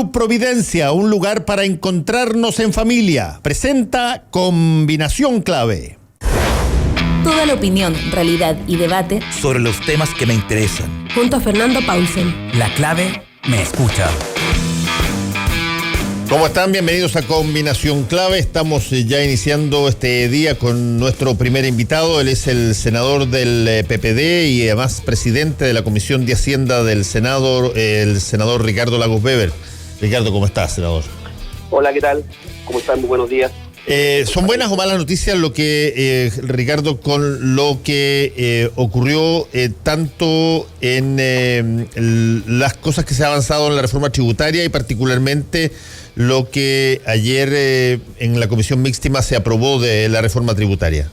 Club Providencia, un lugar para encontrarnos en familia. Presenta Combinación Clave. Toda la opinión, realidad y debate sobre los temas que me interesan. Junto a Fernando Paulsen. La clave me escucha. ¿Cómo están? Bienvenidos a Combinación Clave. Estamos ya iniciando este día con nuestro primer invitado. Él es el senador del PPD y además presidente de la Comisión de Hacienda del Senado, el senador Ricardo Lagos Weber. Ricardo, ¿cómo estás, senador? Hola, ¿qué tal? ¿Cómo están? Muy buenos días. ¿Son buenas o malas noticias lo que, Ricardo, con lo que ocurrió tanto en las cosas que se ha avanzado en la reforma tributaria y particularmente lo que ayer en la Comisión Mixta se aprobó de la reforma tributaria?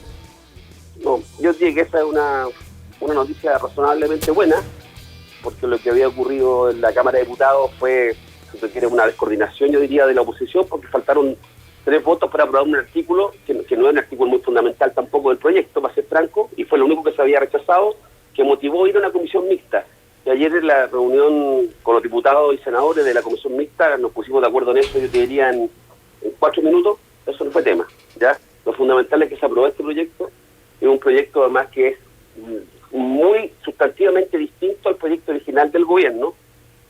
No, yo diría que esa es una noticia razonablemente buena, porque lo que había ocurrido en la Cámara de Diputados fue, si se quiere, una descoordinación, yo diría, de la oposición, porque faltaron 3 votos para aprobar un artículo que no es un artículo muy fundamental tampoco del proyecto, para ser franco, y fue lo único que se había rechazado, que motivó ir a una comisión mixta. Y ayer en la reunión con los diputados y senadores de la comisión mixta nos pusimos de acuerdo en eso, yo te diría en 4 minutos, eso no fue tema, ¿ya? Lo fundamental es que se aprobó este proyecto, es un proyecto además que es muy sustantivamente distinto al proyecto original del gobierno.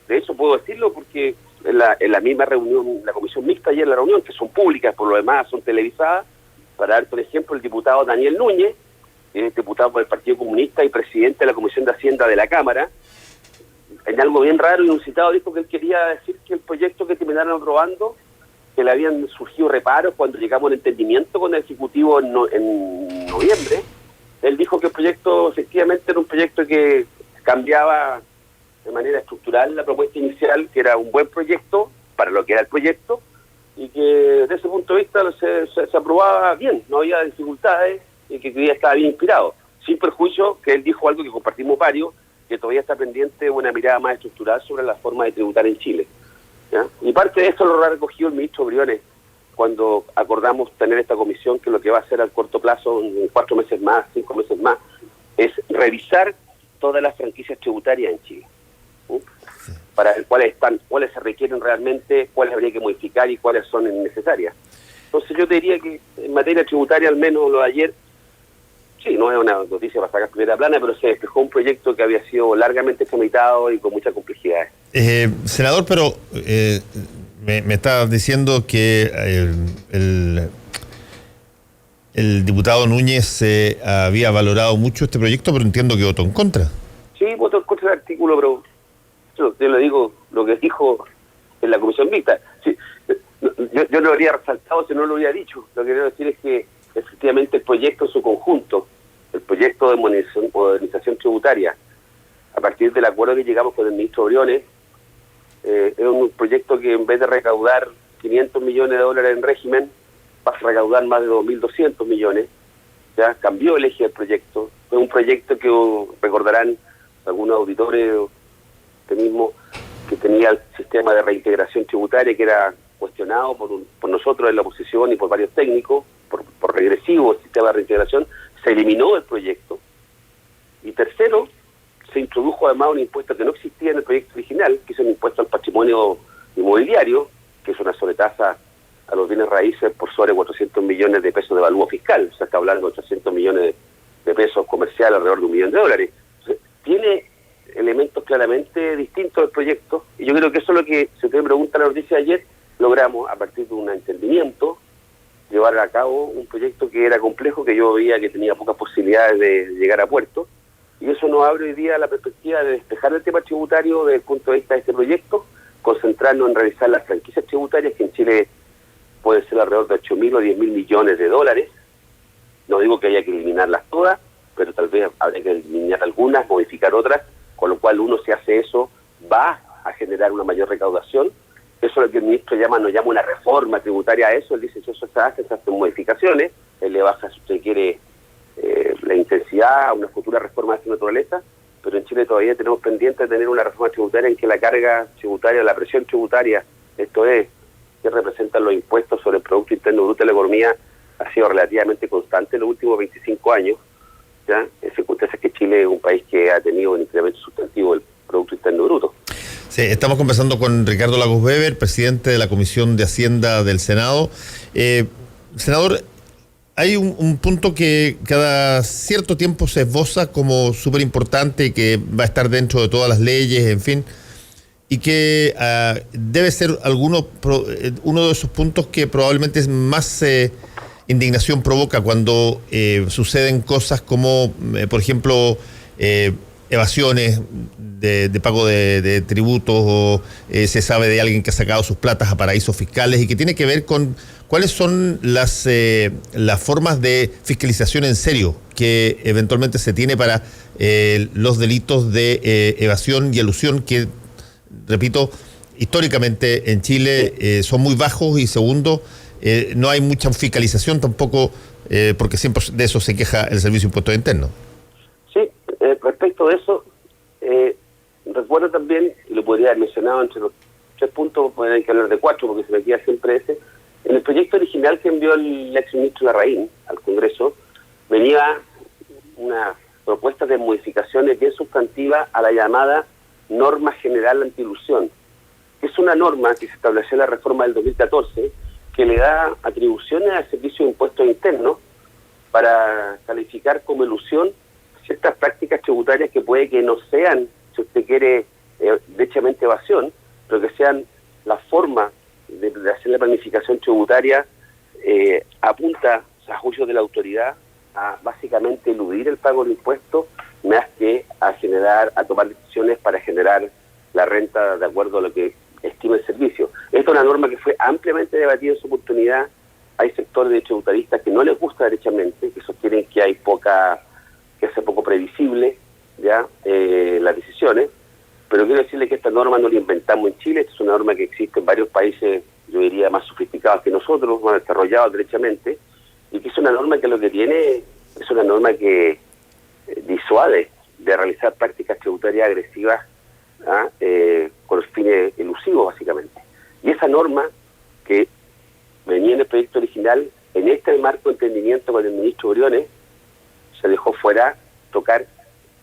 De eso puedo decirlo porque en la misma reunión, la comisión mixta ayer en la reunión, que son públicas, por lo demás son televisadas, para dar por ejemplo el diputado Daniel Núñez, que es diputado por el Partido Comunista y presidente de la Comisión de Hacienda de la Cámara, en algo bien raro y inusitado dijo que él quería decir que el proyecto que terminaron aprobando, que le habían surgido reparos cuando llegamos al entendimiento con el Ejecutivo en noviembre. Él dijo que el proyecto efectivamente era un proyecto que cambiaba de manera estructural la propuesta inicial, que era un buen proyecto para lo que era el proyecto, y que desde ese punto de vista se aprobaba bien, no había dificultades, y que ya estaba bien inspirado, sin perjuicio que él dijo algo que compartimos varios, que todavía está pendiente una mirada más estructural sobre la forma de tributar en Chile, ¿ya? Y parte de esto lo ha recogido el ministro Briones cuando acordamos tener esta comisión, que lo que va a hacer al corto plazo, en 4 meses más, 5 meses más, es revisar todas las franquicias tributarias en Chile, ¿sí? Para ver cuáles se requieren realmente, cuáles habría que modificar y cuáles son innecesarias. Entonces yo te diría que en materia tributaria, al menos lo de ayer, sí, no es una noticia para sacar primera plana, pero se despejó un proyecto que había sido largamente tramitado y con mucha complejidad. Senador, pero me está diciendo que el diputado Núñez había valorado mucho este proyecto, pero entiendo que votó en contra. Sí, votó en contra del artículo, pero yo le digo lo que dijo en la comisión mixta. Sí, yo lo habría resaltado si no lo hubiera dicho. Lo que quiero decir es que efectivamente el proyecto en su conjunto, el proyecto de modernización tributaria, a partir del acuerdo que llegamos con el ministro Briones, es un proyecto que en vez de recaudar 500 millones de dólares en régimen, va a recaudar más de 2.200 millones. Ya cambió el eje del proyecto. Es un proyecto que recordarán algunos auditores mismo, que tenía el sistema de reintegración tributaria que era cuestionado por nosotros en la oposición y por varios técnicos, por regresivo el sistema de reintegración. Se eliminó el proyecto. Y tercero, se introdujo además un impuesto que no existía en el proyecto original, que es un impuesto al patrimonio inmobiliario, que es una sobretasa a los bienes raíces por sobre 400 millones de pesos de valúo fiscal. O sea, está hablando de 800 millones de pesos comerciales, alrededor de $1 millón. Entonces, tiene elementos claramente distintos del proyecto, y yo creo que eso es lo que, si usted me pregunta la noticia de ayer, logramos a partir de un entendimiento llevar a cabo un proyecto que era complejo, que yo veía que tenía pocas posibilidades de llegar a puerto, y eso nos abre hoy día la perspectiva de despejar el tema tributario desde el punto de vista de este proyecto, concentrarnos en revisar las franquicias tributarias, que en Chile puede ser alrededor de 8.000 o 10.000 millones de dólares. No digo que haya que eliminarlas todas, pero tal vez habría que eliminar algunas, modificar otras, con lo cual uno, si hace eso, va a generar una mayor recaudación. Eso es lo que el ministro nos llama una reforma tributaria a eso. Él dice, si eso se hacen modificaciones, él le baja, si usted quiere, la intensidad a una futura reforma de esta naturaleza, pero en Chile todavía tenemos pendiente de tener una reforma tributaria en que la carga tributaria, la presión tributaria, esto es, que representan los impuestos sobre el Producto Interno Bruto de la economía, ha sido relativamente constante en los últimos 25 años, ¿ya? En circunstancias que Chile es un país que ha tenido un incremento sustantivo del Producto Interno Bruto. Sí, estamos conversando con Ricardo Lagos Weber, presidente de la Comisión de Hacienda del Senado. Senador, hay un punto que cada cierto tiempo se esboza como súper importante y que va a estar dentro de todas las leyes, en fin, y que debe ser uno de esos puntos que probablemente es más indignación provoca cuando suceden cosas como, por ejemplo, evasiones de pago de tributos o se sabe de alguien que ha sacado sus platas a paraísos fiscales y que tiene que ver con cuáles son las formas de fiscalización en serio que eventualmente se tiene para los delitos de evasión y elusión que, repito, históricamente en Chile son muy bajos y segundo, no hay mucha fiscalización tampoco porque siempre de eso se queja el Servicio de Impuestos Internos. Sí, respecto de eso, recuerdo también, y lo podría haber mencionado entre los 3 puntos, hay que hablar de 4 porque se me queda siempre ese, en el proyecto original que envió el exministro Larraín al Congreso, venía una propuesta de modificaciones bien sustantivas a la llamada Norma General Antiilusión, que es una norma que se estableció en la reforma del 2014, que le da atribuciones al Servicio de Impuestos Internos para calificar como ilusión ciertas prácticas tributarias que puede que no sean, si usted quiere, derechamente evasión, pero que sean la forma de hacer la planificación tributaria apunta, a juicio de la autoridad, a básicamente eludir el pago de impuestos, más que a tomar decisiones para generar la renta de acuerdo a lo que estima el servicio. Esta es una norma que fue ampliamente debatida en su oportunidad. Hay sectores de tributaristas que no les gusta derechamente, que sostienen que hay que hace poco previsible ya las decisiones, pero quiero decirle que esta norma no la inventamos en Chile. Esta es una norma que existe en varios países, yo diría, más sofisticados que nosotros, más desarrollados derechamente, y que es una norma que lo que tiene es una norma que disuade de realizar prácticas tributarias agresivas con los fines elusivos, básicamente. Y esa norma que venía en el proyecto original, en este marco de entendimiento con el ministro Briones, se dejó fuera tocar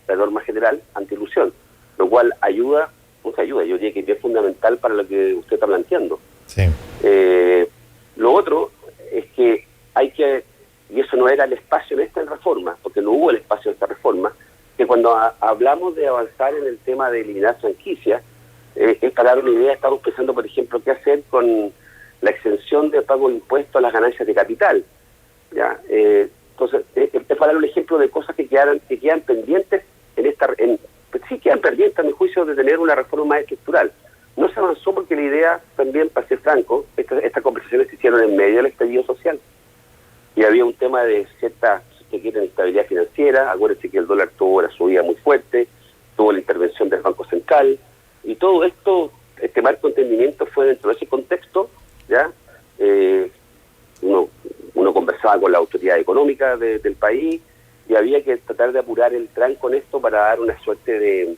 la norma general anti-ilusión, lo cual ayuda, yo diría que es fundamental para lo que usted está planteando. Sí. Lo otro es que y eso no era el espacio en esta reforma, porque no hubo el espacio en esta reforma, que cuando hablamos de avanzar en el tema de eliminar franquicias, para dar una idea, estamos pensando, por ejemplo, qué hacer con la exención de pago de impuestos a las ganancias de capital. ¿Ya? Entonces, es para dar un ejemplo de cosas que quedan pendientes sí quedan pendientes, a mi juicio, de tener una reforma más estructural. No se avanzó porque la idea, también, para ser franco, estas conversaciones se hicieron en medio del estallido social. Y había un tema de cierta, si usted quiere, inestabilidad financiera. Acuérdense que el dólar tuvo una subida muy fuerte, tuvo la intervención del Banco Central, y todo esto, este marco de entendimiento fue dentro de ese contexto, ¿ya? Uno conversaba con la autoridad económica del país y había que tratar de apurar el tranco en esto para dar una suerte de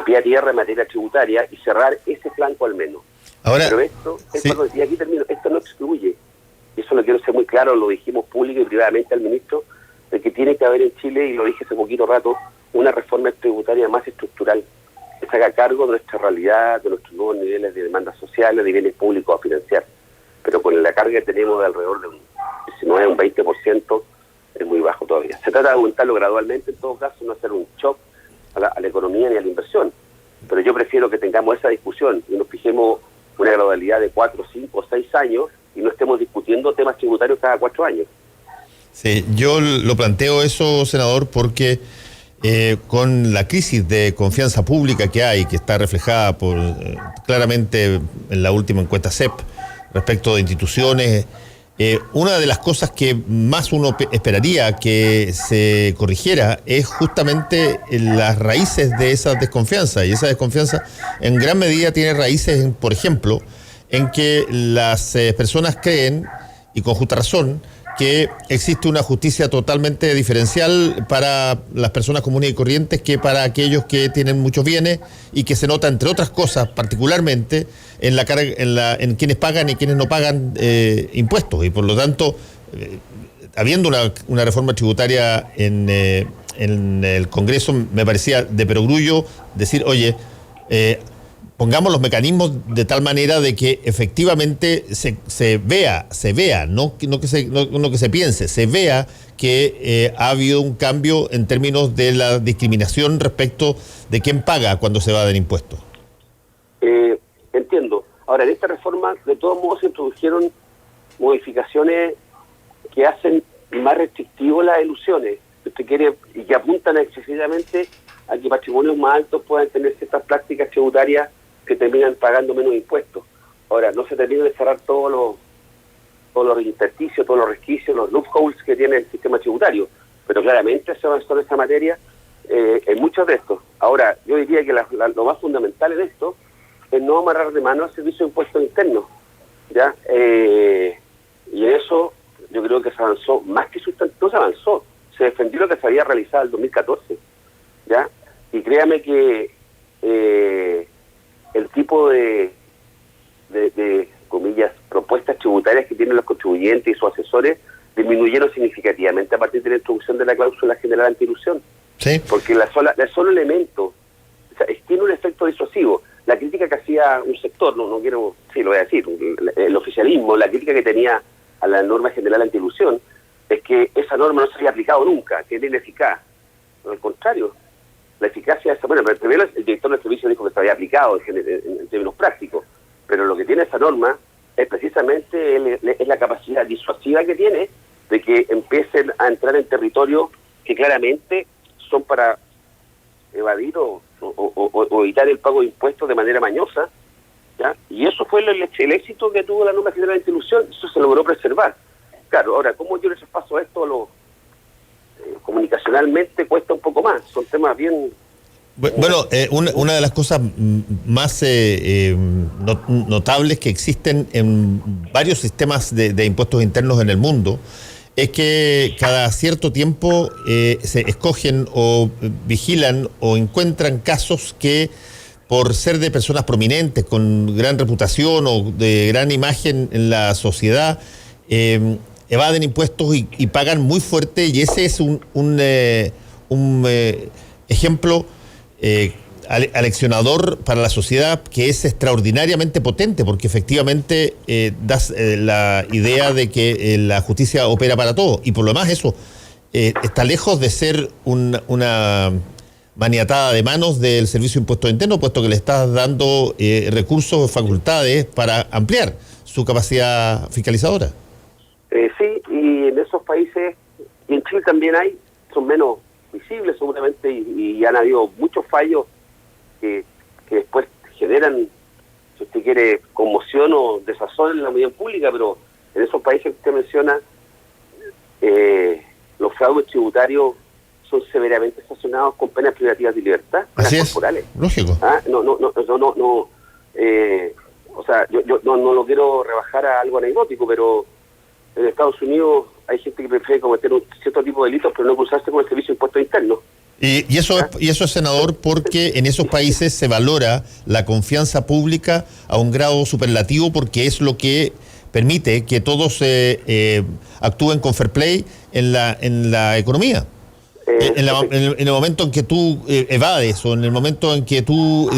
pie a tierra en materia tributaria y cerrar ese flanco al menos. Ahora, pero esto, sí. y aquí termino, esto no excluye, y eso lo quiero ser muy claro, lo dijimos público y privadamente al ministro, de que tiene que haber en Chile, y lo dije hace poquito rato, una reforma tributaria más estructural, que se haga cargo de nuestra realidad, de nuestros nuevos niveles de demandas sociales, de bienes públicos a financiar. Pero con la carga que tenemos de alrededor de un 19, un 20%, es muy bajo todavía. Se trata de aumentarlo gradualmente, en todo caso, no hacer un shock a la economía ni a la inversión. Pero yo prefiero que tengamos esa discusión y nos fijemos una gradualidad de 4, 5 o 6 años y no estemos discutiendo temas tributarios cada 4 años. Sí, yo lo planteo eso, senador, porque con la crisis de confianza pública que hay, que está reflejada claramente en la última encuesta CEP respecto de instituciones, una de las cosas que más uno esperaría que se corrigiera es justamente las raíces de esa desconfianza, y esa desconfianza en gran medida tiene raíces, por ejemplo, en que las personas creen, y con justa razón, que existe una justicia totalmente diferencial para las personas comunes y corrientes que para aquellos que tienen muchos bienes, y que se nota, entre otras cosas, particularmente en la carga, en quienes pagan y quienes no pagan impuestos. Y por lo tanto, habiendo una reforma tributaria en el Congreso, me parecía de perogrullo decir, oye, pongamos los mecanismos de tal manera de que efectivamente se vea, no que se piense, se vea que ha habido un cambio en términos de la discriminación respecto de quién paga cuando se evaden impuestos. Entiendo. Ahora, en esta reforma, de todos modos, se introdujeron modificaciones que hacen más restrictivas las elusiones, si usted quiere, y que apuntan excesivamente a que patrimonios más altos puedan tener ciertas prácticas tributarias que terminan pagando menos impuestos. Ahora, no se termina de cerrar todos los intersticios, todos los resquicios, los loopholes que tiene el sistema tributario, pero claramente se avanzó en esta materia en muchos de estos. Ahora, yo diría que lo más fundamental en esto es no amarrar de mano al servicio de impuestos internos, ¿ya? Y en eso yo creo que se avanzó, más que no se avanzó, se defendió lo que se había realizado en el 2014, ¿ya? Y créame que el tipo de comillas, propuestas tributarias que tienen los contribuyentes y sus asesores disminuyeron significativamente a partir de la introducción de la cláusula general anti-ilusión. Sí. Porque el solo elemento, o sea, tiene un efecto disuasivo. La crítica que hacía un sector, no quiero, sí lo voy a decir, el oficialismo, la crítica que tenía a la norma general anti-ilusión es que esa norma no se había aplicado nunca, que era ineficaz. Al contrario, la eficacia de esa, bueno, pero primero el director del servicio dijo que se había aplicado en términos prácticos, pero lo que tiene esa norma es precisamente es la capacidad disuasiva que tiene de que empiecen a entrar en territorios que claramente son para evadir o evitar el pago de impuestos de manera mañosa, ¿ya? Y eso fue el éxito que tuvo la norma general de anti-ilusión, eso se logró preservar. Claro, ahora, ¿cómo yo les paso esto comunicacionalmente? Cuesta un poco más, son temas bien... Bueno, una de las cosas más notables que existen en varios sistemas de impuestos internos en el mundo es que cada cierto tiempo se escogen o vigilan o encuentran casos que, por ser de personas prominentes, con gran reputación o de gran imagen en la sociedad, evaden impuestos y pagan muy fuerte, y ese es un ejemplo aleccionador para la sociedad, que es extraordinariamente potente, porque efectivamente das la idea de que la justicia opera para todo, y por lo demás eso está lejos de ser una maniatada de manos del Servicio de Impuestos Internos, puesto que le estás dando recursos, facultades para ampliar su capacidad fiscalizadora. Sí, y en esos países, y en Chile también son menos visibles seguramente, y han habido muchos fallos que después generan, si usted quiere, conmoción o desazón en la opinión pública, pero en esos países que usted menciona, los fraudes tributarios son severamente sancionados con penas privativas de libertad, penas corporales. Lógico. O sea, yo no lo quiero rebajar a algo anecdótico, pero en Estados Unidos hay gente que prefiere cometer un cierto tipo de delitos, pero no cruzarse con el servicio de impuestos internos. Y eso es, senador, porque en esos países se valora la confianza pública a un grado superlativo, porque es lo que permite que todos actúen con fair play en la economía. En el momento en que tú evades, o en el momento en que tú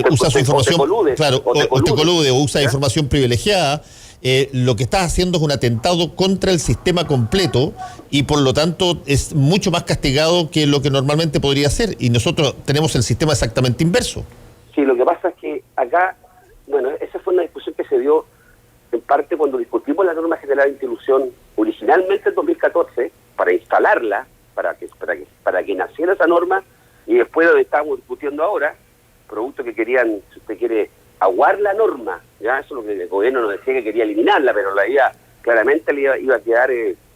usas su información, claro, o te coludes o usas información privilegiada, lo que estás haciendo es un atentado contra el sistema completo, y por lo tanto es mucho más castigado que lo que normalmente podría ser, y nosotros tenemos el sistema exactamente inverso. Sí, lo que pasa es que acá, bueno, esa fue una discusión que se dio en parte cuando discutimos la norma general de anti-ilusión originalmente en 2014, para instalarla, para que naciera esa norma, y después lo que estamos discutiendo ahora, producto que querían, si usted quiere, aguar la norma, ya eso es lo que el gobierno nos decía, que quería eliminarla, pero claramente le iba a quedar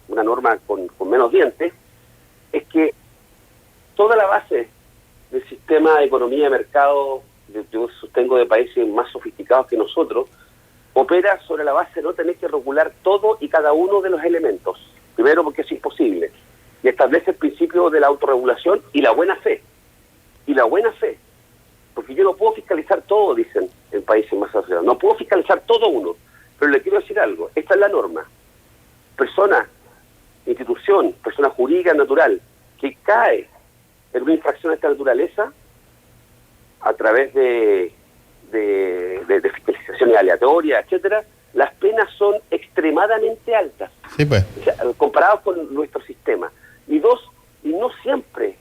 una norma con menos dientes. Es que toda la base del sistema de economía de mercado, yo sostengo, de países más sofisticados que nosotros, opera sobre la base de no tener que regular todo y cada uno de los elementos. Primero, porque es imposible, y establece el principio de la autorregulación y la buena fe. Porque yo no puedo fiscalizar todo, dicen en países más asociados. No puedo fiscalizar todo uno. Pero le quiero decir algo. Esta es la norma. Persona, institución, persona jurídica natural, que cae en una infracción de esta naturaleza, a través de fiscalizaciones aleatorias, etcétera, las penas son extremadamente altas, Sí, pues. o sea, comparados con nuestro sistema. Y dos, y no siempre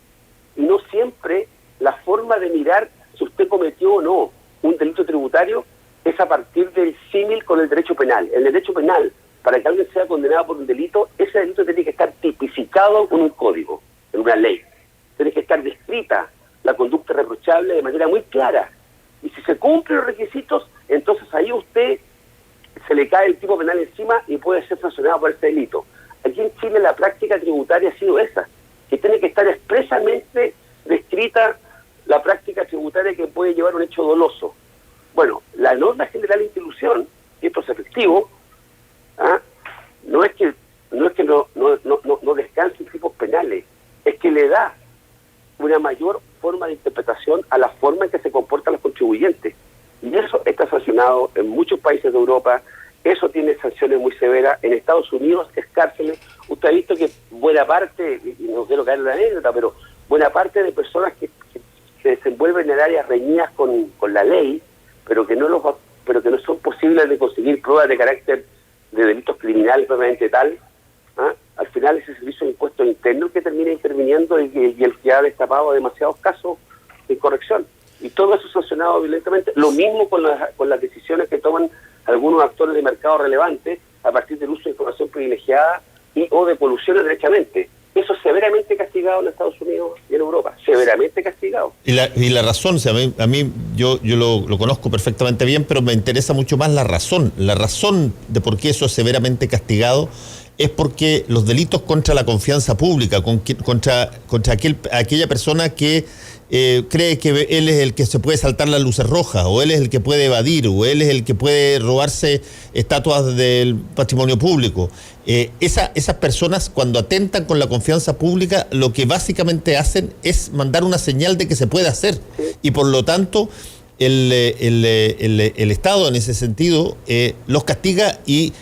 la forma de mirar si usted cometió o no un delito tributario es a partir del símil con el derecho penal. El derecho penal, para que alguien sea condenado por un delito, ese delito tiene que estar tipificado en un código, en una ley. Tiene que estar descrita la conducta reprochable de manera muy clara. Y si se cumplen los requisitos, entonces ahí usted se le cae el tipo penal encima y puede ser sancionado por ese delito. Aquí en Chile la práctica tributaria ha sido esa, que tiene que estar expresamente descrita la práctica tributaria que puede llevar un hecho doloso. Bueno, la norma general de institución, y esto es efectivo, no es que no descanse en tipos penales, es que le da una mayor forma de interpretación a la forma en que se comportan los contribuyentes. Y eso está sancionado en muchos países de Europa, eso tiene sanciones muy severas. En Estados Unidos es cárceles. Usted ha visto que buena parte, y no quiero caer en la anécdota, pero buena parte de personas que se desenvuelven en áreas reñidas con la ley, pero que no son posibles de conseguir pruebas de carácter de delitos criminales propiamente tal, al final ese servicio de impuestos internos que termina interviniendo y el que ha destapado demasiados casos de corrección. Y todo eso sancionado violentamente. Lo mismo con las decisiones que toman algunos actores de mercado relevantes a partir del uso de información privilegiada y o de colusiones derechamente. Eso es severamente castigado en Estados Unidos y en Europa, severamente castigado. Y la razón, o sea, a mí yo lo conozco perfectamente bien, pero me interesa mucho más la razón. La razón de por qué eso es severamente castigado es porque los delitos contra la confianza pública, contra aquella persona que cree que él es el que se puede saltar las luces rojas, o él es el que puede evadir, o él es el que puede robarse estatuas del patrimonio público. Esas personas, cuando atentan con la confianza pública, lo que básicamente hacen es mandar una señal de que se puede hacer. Y por lo tanto, el Estado en ese sentido los castiga y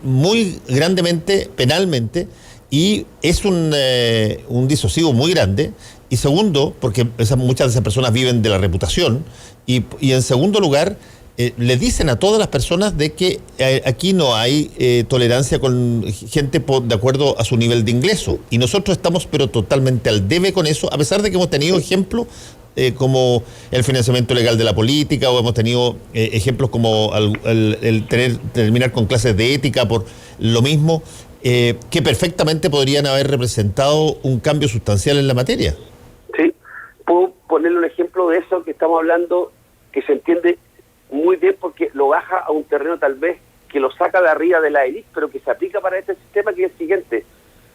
muy grandemente, penalmente, y es un disocivo muy grande. Y segundo, porque muchas de esas personas viven de la reputación, y en segundo lugar, le dicen a todas las personas de que aquí no hay tolerancia con gente de acuerdo a su nivel de ingreso. Y nosotros estamos pero totalmente al debe con eso, a pesar de que hemos tenido ejemplos como el financiamiento ilegal de la política, o hemos tenido ejemplos como el terminar con clases de ética por lo mismo, que perfectamente podrían haber representado un cambio sustancial en la materia. Sí, puedo ponerle un ejemplo de eso que estamos hablando, que se entiende muy bien porque lo baja a un terreno tal vez que lo saca de arriba de la élite, pero que se aplica para este sistema, que es el siguiente.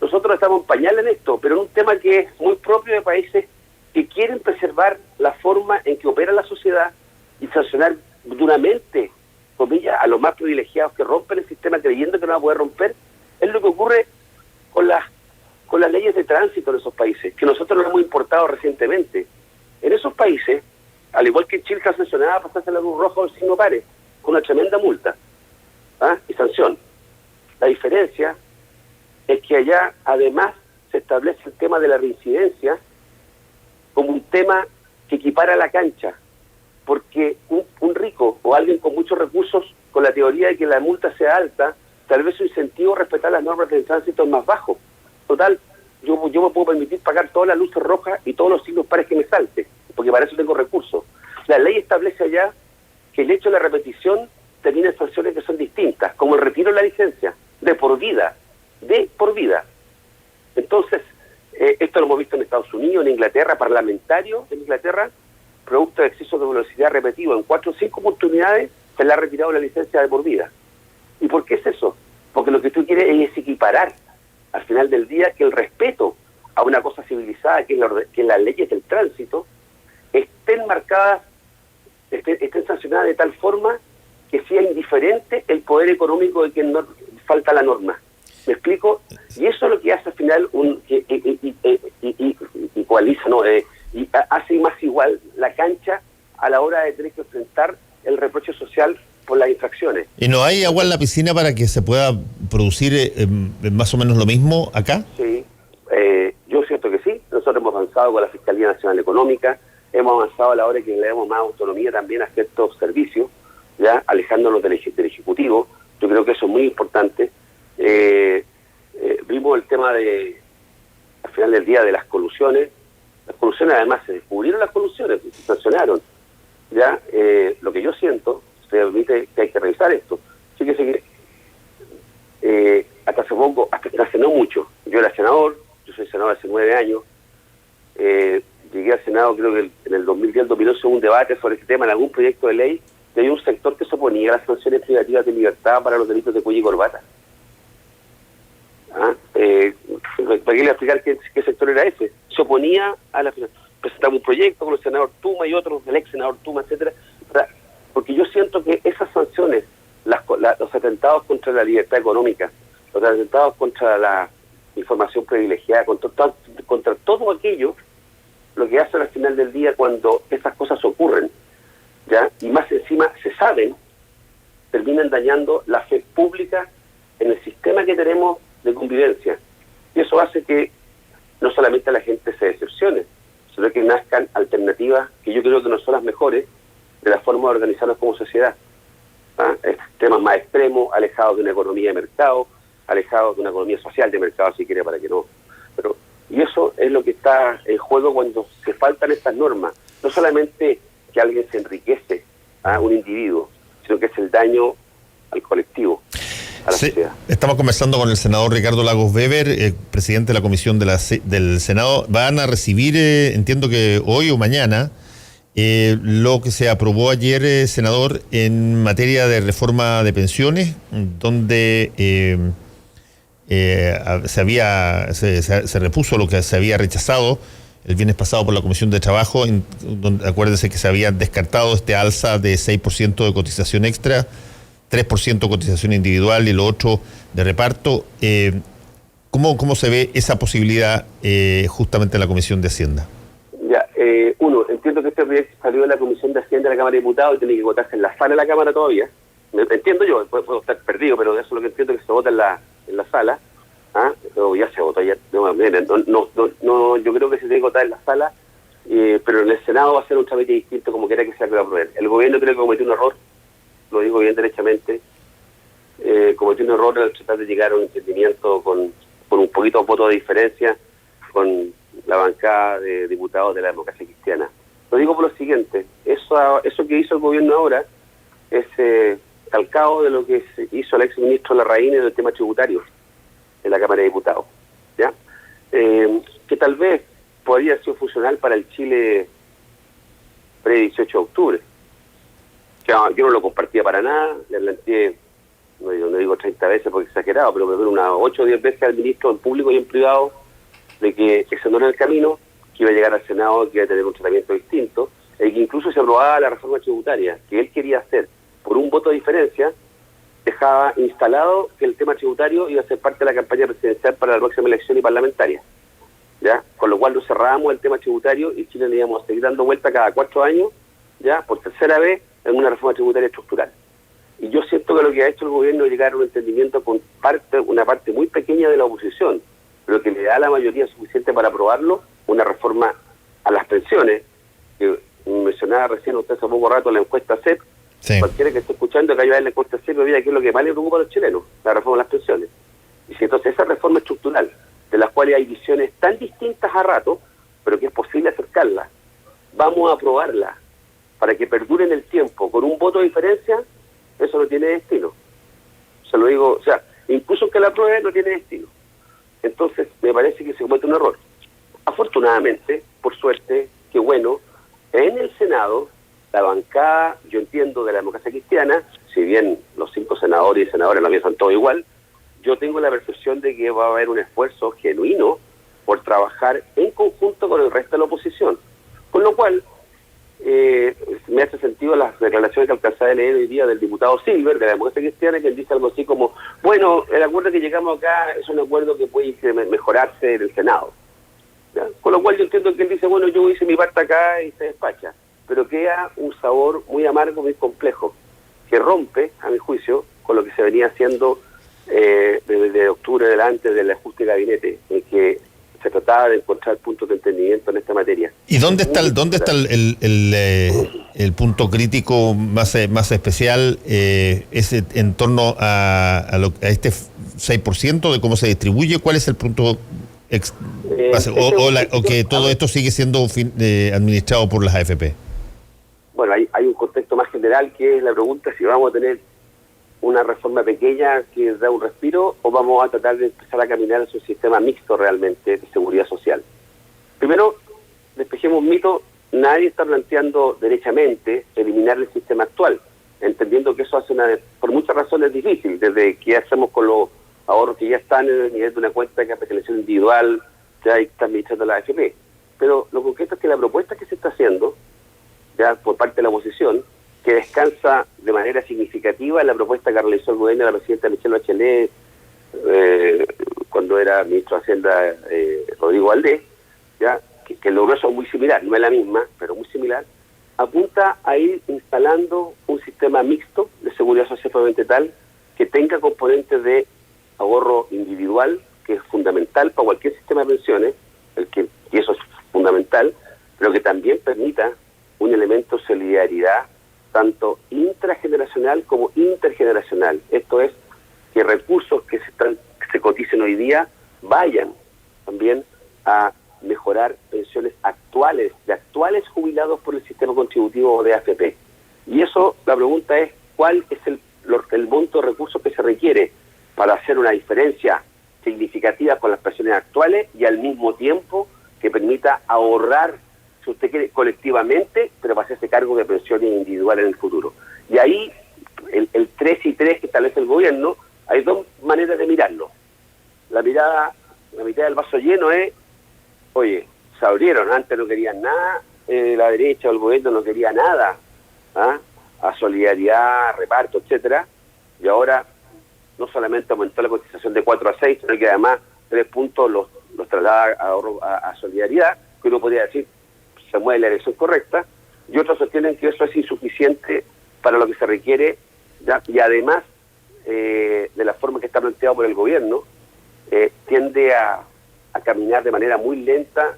Nosotros estamos en pañal en esto, pero en un tema que es muy propio de países que quieren preservar la forma en que opera la sociedad y sancionar duramente, comillas, a los más privilegiados que rompen el sistema creyendo que no va a poder romper. Es lo que ocurre con las leyes de tránsito en esos países, que nosotros lo hemos importado recientemente. En esos países, al igual que en Chile, está sancionada pasarse la luz roja o el signo pares, con una tremenda multa y sanción. La diferencia es que allá, además, se establece el tema de la reincidencia como un tema que equipara la cancha, porque un rico o alguien con muchos recursos, con la teoría de que la multa sea alta, tal vez su incentivo a respetar las normas de tránsito es más bajo. Total, yo me puedo permitir pagar todas las luces rojas y todos los signos pares que me salte, porque para eso tengo recursos. La ley establece allá que el hecho de la repetición termina en sanciones que son distintas, como el retiro de la licencia, de por vida. Entonces, esto lo hemos visto en Estados Unidos, en Inglaterra, parlamentarios en Inglaterra, producto de exceso de velocidad repetido, en 4 o 5 oportunidades se le ha retirado la licencia de por vida. ¿Y por qué es eso? Porque lo que tú quieres es equiparar, al final del día, que el respeto a una cosa civilizada, que las leyes del tránsito, estén marcadas, estén sancionadas de tal forma que sea indiferente el poder económico de quien no falta la norma. ¿Me explico? Y eso es lo que hace al final igualiza, ¿no? Y hace más igual la cancha a la hora de tener que enfrentar el reproche social por las infracciones. ¿Y no hay agua en la piscina para que se pueda producir más o menos lo mismo acá? Sí, yo siento que sí. Nosotros hemos avanzado con la Fiscalía Nacional Económica, hemos avanzado a la hora que le demos más autonomía también a ciertos servicios, ya alejándonos del Ejecutivo. Yo creo que eso es muy importante. Vimos el tema de, al final del día, de las colusiones. Las colusiones, además, se descubrieron las colusiones, se sancionaron. Ya, lo que yo siento, se permite que hay que revisar esto. Sí que sé que hasta hace poco, hasta hace no mucho, yo era senador, yo soy senador hace 9 años, llegué al Senado, creo que en el 2010-2011 hubo un debate sobre este tema en algún proyecto de ley, y hay un sector que se oponía a las sanciones privativas de libertad para los delitos de cuello y corbata. ¿Para qué le voy a explicar qué sector era ese? Se oponía a la... Presentamos un proyecto con el senador Tuma y otros, el ex senador Tuma, etcétera, porque yo siento que esas sanciones, los atentados contra la libertad económica, los atentados contra la información privilegiada, contra todo aquello, lo que hacen al final del día cuando esas cosas ocurren, ¿ya? Y más encima se saben, terminan dañando la fe pública en el sistema que tenemos de convivencia. Y eso hace que no solamente la gente se decepcione, sino que nazcan alternativas que yo creo que no son las mejores de la forma de organizarnos como sociedad. Temas más extremos, alejados de una economía de mercado, alejados de una economía social de mercado, si quiere, para que no. Y eso es lo que está en juego cuando se faltan estas normas. No solamente que alguien se enriquece a un individuo, sino que es el daño al colectivo, a la sociedad. Estamos conversando con el senador Ricardo Lagos Weber, presidente de la comisión del Senado. Van a recibir, entiendo que hoy o mañana, lo que se aprobó ayer, senador, en materia de reforma de pensiones, donde se repuso lo que se había rechazado el viernes pasado por la Comisión de Trabajo, donde acuérdense que se había descartado este alza de 6% de cotización extra, 3% cotización individual y lo otro de reparto. ¿Cómo se ve esa posibilidad justamente en la Comisión de Hacienda? Ya, entiendo que este proyecto salió de la Comisión de Hacienda de la Cámara de Diputados y tiene que votarse en la sala de la Cámara todavía. Entiendo yo, puedo estar perdido, pero eso es lo que entiendo, que se vota en la sala. O ya se votó ayer. No, yo creo que se tiene que votar en la sala, pero en el Senado va a ser un trámite distinto como quiera que sea que va a aprobar. El gobierno creo que cometió un error, lo digo bien derechamente, cometió un error al tratar de llegar a un entendimiento con un poquito de voto de diferencia con la bancada de diputados de la democracia cristiana. Lo digo por lo siguiente, eso que hizo el gobierno ahora es calcado de lo que hizo el ex ministro Larraín en el tema tributario en la Cámara de Diputados, ¿ya? Que tal vez podría ser funcional para el Chile pre-18 de octubre. Yo no lo compartía para nada, le planteé, no digo 30 veces porque es exagerado, pero me veo unas 8 o 10 veces al ministro en público y en privado de que ese no era el camino, que iba a llegar al Senado, que iba a tener un tratamiento distinto, y que incluso se aprobaba la reforma tributaria, que él quería hacer por un voto de diferencia, dejaba instalado que el tema tributario iba a ser parte de la campaña presidencial para la próxima elección y parlamentaria, ¿ya? Con lo cual nos cerrábamos el tema tributario y Chile le íbamos a seguir dando vuelta cada 4 años, ya por tercera vez, en una reforma tributaria estructural. Y yo siento que lo que ha hecho el gobierno es llegar a un entendimiento con una parte muy pequeña de la oposición, pero que le da la mayoría suficiente para aprobarlo, una reforma a las pensiones, que mencionaba recién usted hace poco rato la encuesta CEP. Sí. Cualquiera que esté escuchando que hay la encuesta CEP vea que es lo que más le preocupa a los chilenos, la reforma de las pensiones. Y si entonces esa reforma estructural, de las cuales hay visiones tan distintas a rato, pero que es posible acercarla, vamos a aprobarla para que perdure en el tiempo con un voto de diferencia, eso no tiene destino. Se lo digo, o sea, incluso que la apruebe no tiene destino. Entonces me parece que se comete un error. Afortunadamente, por suerte, que bueno, en el Senado, la bancada, yo entiendo, de la democracia cristiana, si bien los 5 senadores y senadoras la piensan todo igual, yo tengo la percepción de que va a haber un esfuerzo genuino por trabajar en conjunto con el resto de la oposición. Con lo cual, me hace sentido las declaraciones que alcanzaba de leer hoy día del diputado Silver, de la democracia cristiana, que él dice algo así como, bueno, el acuerdo que llegamos acá es un acuerdo que puede mejorarse en el Senado, ¿ya? Con lo cual yo entiendo que él dice, bueno, yo hice mi parte acá y se despacha, pero queda un sabor muy amargo, muy complejo, que rompe, a mi juicio, con lo que se venía haciendo desde octubre adelante del ajuste de gabinete, en que se trataba de encontrar puntos de entendimiento en esta materia. ¿Y dónde está el punto crítico más especial? ¿Es en torno a este 6% de cómo se distribuye? ¿Cuál es el punto o que todo esto sigue siendo administrado por las AFP? Bueno, hay un contexto más general que es la pregunta si vamos a tener una reforma pequeña que da un respiro o vamos a tratar de empezar a caminar hacia un sistema mixto realmente de seguridad social. Primero, despejemos un mito, nadie está planteando derechamente eliminar el sistema actual, entendiendo que eso hace por muchas razones difícil, desde qué hacemos con los ahorros que ya están en el nivel de una cuenta de capitalización individual que está administrando la AFP. Pero lo concreto es que la propuesta que se está haciendo, ya por parte de la oposición, que descansa de manera significativa en la propuesta que realizó el gobierno de la presidenta Michelle Bachelet cuando era ministro de Hacienda Rodrigo Valdés, ya que logró eso muy similar, no es la misma, pero muy similar, apunta a ir instalando un sistema mixto de seguridad social probablemente tal que tenga componentes de ahorro individual, que es fundamental para cualquier sistema de pensiones, y eso es fundamental, pero que también permita un elemento de solidaridad tanto intrageneracional como intergeneracional. Esto es, que recursos que se coticen hoy día vayan también a mejorar pensiones actuales, de actuales jubilados por el sistema contributivo de AFP. Y eso, la pregunta es, ¿cuál es el monto de recursos que se requiere para hacer una diferencia significativa con las pensiones actuales y al mismo tiempo que permita ahorrar, si usted quiere, colectivamente, pero para hacerse cargo de pensiones individuales en el futuro? Y ahí, el 3 y 3 que establece el gobierno, hay dos maneras de mirarlo. La mitad del vaso lleno es, oye, se abrieron, antes no querían nada, la derecha o el gobierno no quería nada, a solidaridad, reparto, etcétera, y ahora no solamente aumentó la cotización de 4 a 6, sino que además 3 puntos los traslada a solidaridad, que uno podría decir, se mueve la dirección correcta, y otros sostienen que eso es insuficiente para lo que se requiere, ¿ya? Y además de la forma que está planteado por el gobierno, tiende a caminar de manera muy lenta,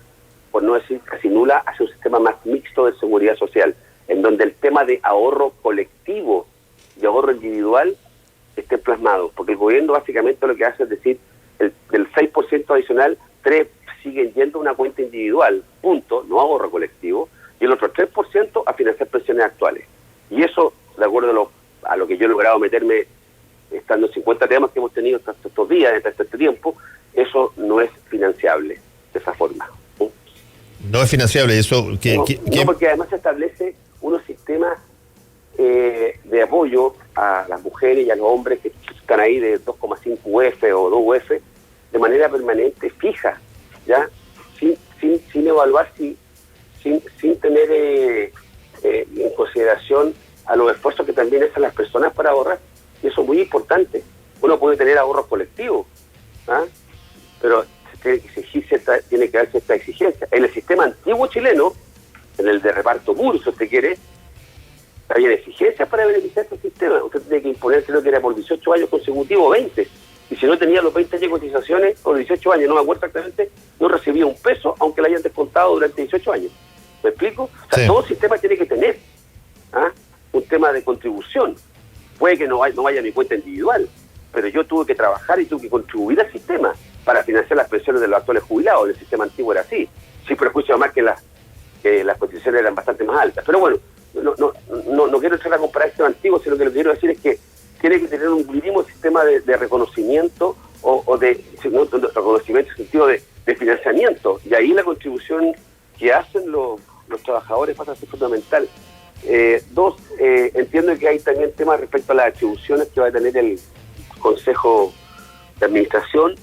por no decir casi nula, hacia un sistema más mixto de seguridad social, en donde el tema de ahorro colectivo y ahorro individual esté plasmado, porque el gobierno básicamente lo que hace es decir, del 6% adicional, 3 siguen yendo a una cuenta individual, punto, no ahorro colectivo, y el otro 3% a financiar pensiones actuales. Y eso, de acuerdo a lo que yo he logrado meterme, estando en 50 temas que hemos tenido hasta estos días, hasta este tiempo, eso no es financiable de esa forma. No es financiable, eso... No, porque además se establece unos sistemas de apoyo a las mujeres y a los hombres que están ahí de 2,5 UF o 2 UF de manera permanente, fija, ya sin evaluar, sin tener en consideración a los esfuerzos que también hacen las personas para ahorrar, y eso es muy importante. Uno puede tener ahorros colectivos, pero tiene que haber cierta exigencia. En el sistema antiguo chileno, en el de reparto puro, si usted quiere, había exigencias para beneficiar este sistema. Usted tenía que imponer, creo que era por 18 años consecutivos, 20. Y si no tenía los 20 años de cotizaciones, o 18 años, no me acuerdo exactamente, no recibía un peso, aunque le hayan descontado durante 18 años. ¿Me explico? O sea, sí. Todo sistema tiene que tener un tema de contribución. Puede que no vaya a mi cuenta individual, pero yo tuve que trabajar y tuve que contribuir al sistema para financiar las pensiones de los actuales jubilados. El sistema antiguo era así. Sin prejuicio además que las cotizaciones eran bastante más altas. Pero bueno, no quiero entrar a comparar este antiguo, sino que lo que quiero decir es que tiene que tener un mínimo sistema de reconocimiento o de reconocimiento en sentido de financiamiento. Y ahí la contribución que hacen los trabajadores pasa a ser fundamental. Dos, entiendo que hay también temas respecto a las atribuciones que va a tener el Consejo de Administración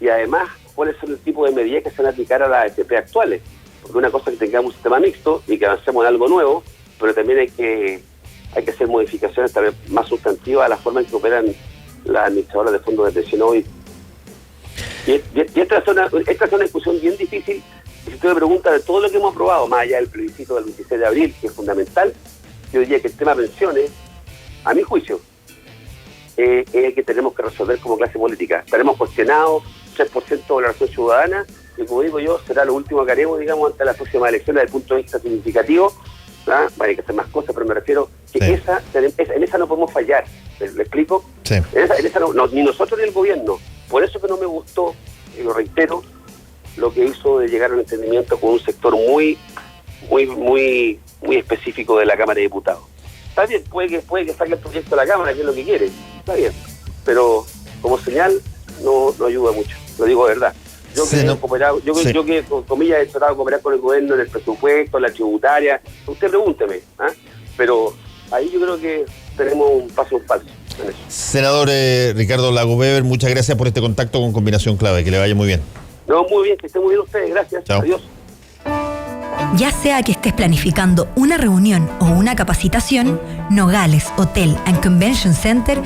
y además cuáles son el tipo de medidas que se van a aplicar a las AFP actuales. Porque una cosa es que tengamos un sistema mixto y que avancemos en algo nuevo, pero también hay que hacer modificaciones tal vez más sustantivas a la forma en que operan las administradoras de fondos de pensión hoy. Y esta es una discusión bien difícil. Y si usted me pregunta de todo lo que hemos aprobado, más allá del plebiscito del 26 de abril, que es fundamental, yo diría que el tema de pensiones, a mi juicio, es el que tenemos que resolver como clase política. Estaremos cuestionados 3% de la población ciudadana, y como digo yo, será lo último que haremos, digamos, ante las próximas elecciones desde el punto de vista significativo. ¿Ah? Hay que hacer más cosas, pero me refiero que en esa no podemos fallar. ¿Le explico? Sí. En esa no, ni nosotros ni el gobierno. Por eso que no me gustó, y lo reitero, lo que hizo de llegar a un entendimiento con un sector muy específico de la Cámara de Diputados. Está bien, puede que saque el proyecto de la Cámara, que es lo que quiere, está bien, pero como señal no ayuda mucho, lo digo de verdad. Yo que con comillas he tratado de cooperar con el gobierno en el presupuesto, en la tributaria, usted pregúnteme, pero ahí yo creo que tenemos un paso falso en eso. Senador Ricardo Lagos Weber, muchas gracias por este contacto con Combinación Clave, que le vaya muy bien. No, muy bien, que estén muy bien ustedes, gracias. Chao. Adiós. Ya sea que estés planificando una reunión o una capacitación, Nogales Hotel and Convention Center